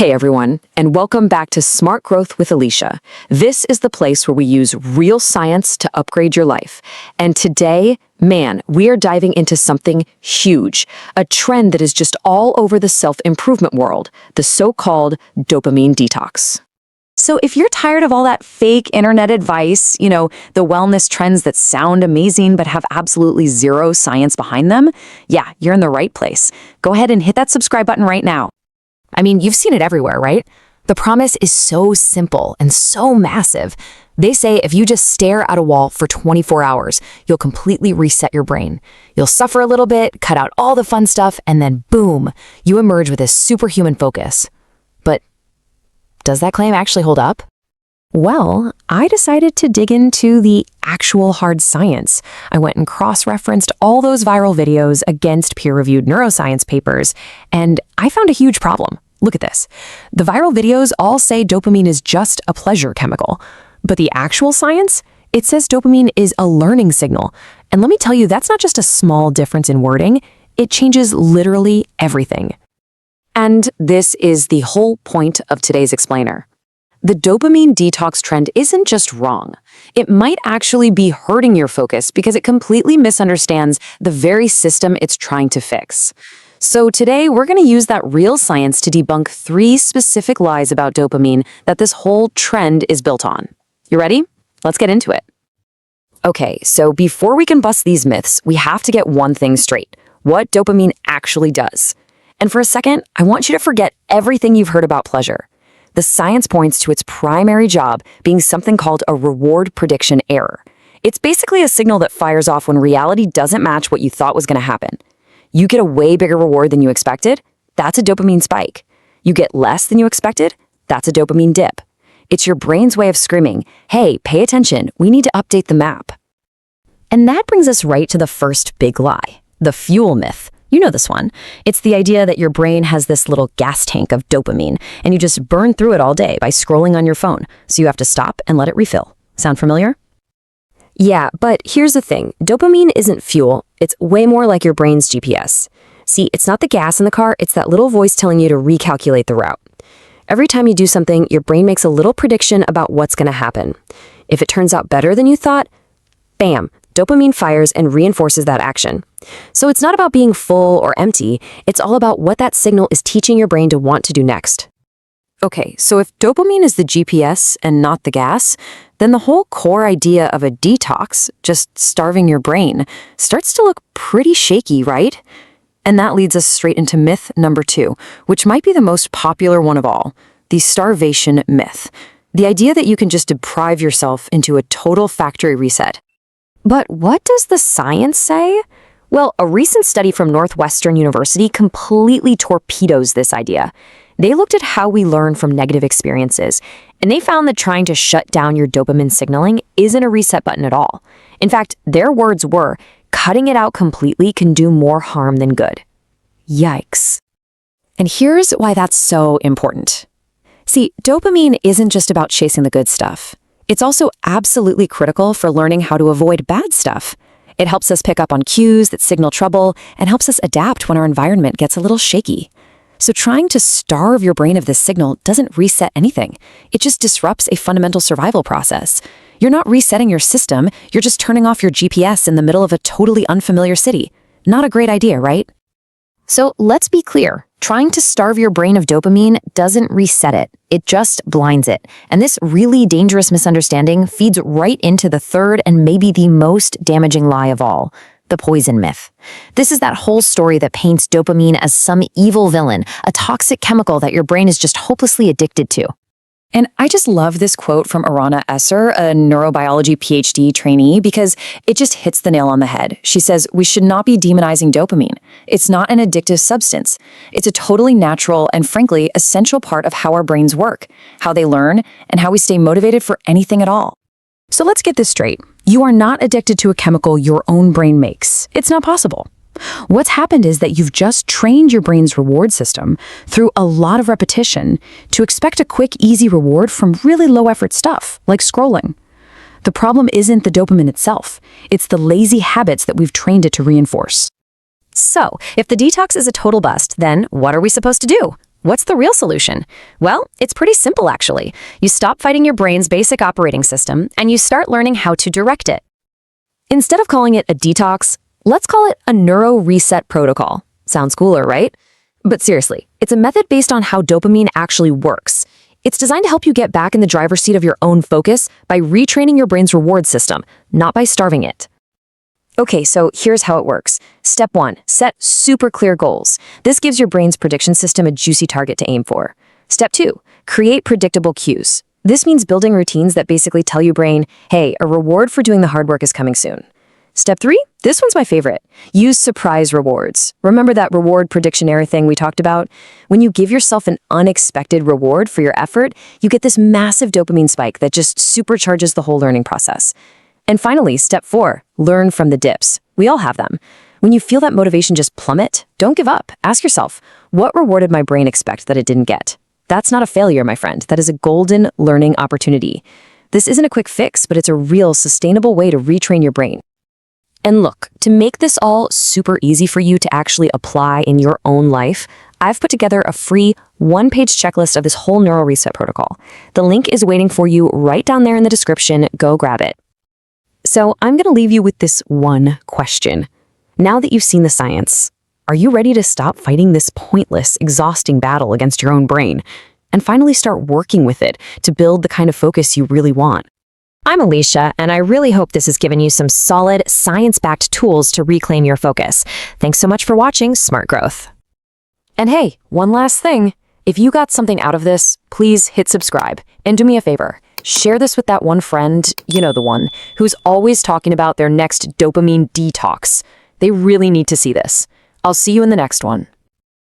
Hey everyone, and welcome back to Smart Growth with Alicia. This is the place where we use real science to upgrade your life. And today, man, we are diving into something huge, a trend that is just all over the self-improvement world, the so-called dopamine detox. So if you're tired of all that fake internet advice, the wellness trends that sound amazing but have absolutely zero science behind them, yeah, you're in the right place. Go ahead and hit that subscribe button right now. I mean, you've seen it everywhere, right? The promise is so simple and so massive. They say if you just stare at a wall for 24 hours, you'll completely reset your brain. You'll suffer a little bit, cut out all the fun stuff, and then boom, you emerge with a superhuman focus. But does that claim actually hold up? Well, I decided to dig into the actual hard science. I went and cross-referenced all those viral videos against peer-reviewed neuroscience papers, and I found a huge problem. Look at this. The viral videos all say dopamine is just a pleasure chemical, but the actual science, it says dopamine is a learning signal. And let me tell you, that's not just a small difference in wording, it changes literally everything. And this is the whole point of today's explainer. The dopamine detox trend isn't just wrong. It might actually be hurting your focus because it completely misunderstands the very system it's trying to fix. So today, we're going to use that real science to debunk 3 specific lies about dopamine that this whole trend is built on. You ready? Let's get into it. Okay, so before we can bust these myths, we have to get one thing straight: what dopamine actually does. And for a second, I want you to forget everything you've heard about pleasure. The science points to its primary job being something called a reward prediction error. It's basically a signal that fires off when reality doesn't match what you thought was going to happen. You get a way bigger reward than you expected, that's a dopamine spike. You get less than you expected, that's a dopamine dip. It's your brain's way of screaming, hey, pay attention, we need to update the map. And that brings us right to the first big lie, the fuel myth. You know this one. It's the idea that your brain has this little gas tank of dopamine, and you just burn through it all day by scrolling on your phone, so you have to stop and let it refill. Sound familiar? Yeah, but here's the thing. Dopamine isn't fuel. It's way more like your brain's GPS. See, it's not the gas in the car, it's that little voice telling you to recalculate the route. Every time you do something, your brain makes a little prediction about what's going to happen. If it turns out better than you thought, bam, dopamine fires and reinforces that action. So it's not about being full or empty, it's all about what that signal is teaching your brain to want to do next. Okay, so if dopamine is the GPS and not the gas, then the whole core idea of a detox, just starving your brain, starts to look pretty shaky, right? And that leads us straight into myth number 2, which might be the most popular one of all, the starvation myth. The idea that you can just deprive yourself into a total factory reset. But what does the science say? Well, a recent study from Northwestern University completely torpedoes this idea. They looked at how we learn from negative experiences, and they found that trying to shut down your dopamine signaling isn't a reset button at all. In fact, their words were, cutting it out completely can do more harm than good. Yikes. And here's why that's so important. See, dopamine isn't just about chasing the good stuff. It's also absolutely critical for learning how to avoid bad stuff. It helps us pick up on cues that signal trouble and helps us adapt when our environment gets a little shaky. So trying to starve your brain of this signal doesn't reset anything. It just disrupts a fundamental survival process. You're not resetting your system, you're just turning off your GPS in the middle of a totally unfamiliar city. Not a great idea, right? So let's be clear. Trying to starve your brain of dopamine doesn't reset it. It just blinds it. And this really dangerous misunderstanding feeds right into the third and maybe the most damaging lie of all, the poison myth. This is that whole story that paints dopamine as some evil villain, a toxic chemical that your brain is just hopelessly addicted to. And I just love this quote from Arana Esser, a neurobiology PhD trainee, because it just hits the nail on the head. She says, we should not be demonizing dopamine. It's not an addictive substance. It's a totally natural and frankly essential part of how our brains work, how they learn, and how we stay motivated for anything at all. So let's get this straight. You are not addicted to a chemical your own brain makes. It's not possible. What's happened is that you've just trained your brain's reward system through a lot of repetition to expect a quick, easy reward from really low-effort stuff, like scrolling. The problem isn't the dopamine itself. It's the lazy habits that we've trained it to reinforce. So, if the detox is a total bust, then what are we supposed to do? What's the real solution? Well, it's pretty simple actually. You stop fighting your brain's basic operating system and you start learning how to direct it. Instead of calling it a detox, let's call it a neuro reset protocol. Sounds cooler, right? But seriously, it's a method based on how dopamine actually works. It's designed to help you get back in the driver's seat of your own focus by retraining your brain's reward system, not by starving it. Okay, so here's how it works. Step 1, set super clear goals. This gives your brain's prediction system a juicy target to aim for. Step 2, create predictable cues. This means building routines that basically tell your brain, hey, a reward for doing the hard work is coming soon. Step 3, this one's my favorite. Use surprise rewards. Remember that reward prediction error thing we talked about? When you give yourself an unexpected reward for your effort, you get this massive dopamine spike that just supercharges the whole learning process. And finally, step 4, learn from the dips. We all have them. When you feel that motivation just plummet, don't give up. Ask yourself, what reward did my brain expect that it didn't get? That's not a failure, my friend. That is a golden learning opportunity. This isn't a quick fix, but it's a real sustainable way to retrain your brain. And look, to make this all super easy for you to actually apply in your own life, I've put together a free one-page checklist of this whole neural reset protocol. The link is waiting for you right down there in the description. Go grab it. So I'm going to leave you with this one question. Now that you've seen the science, are you ready to stop fighting this pointless, exhausting battle against your own brain and finally start working with it to build the kind of focus you really want? I'm Alicia, and I really hope this has given you some solid, science-backed tools to reclaim your focus. Thanks so much for watching Smart Growth. And hey, one last thing. If you got something out of this, please hit subscribe. And do me a favor, share this with that one friend, you know the one, who's always talking about their next dopamine detox. They really need to see this. I'll see you in the next one.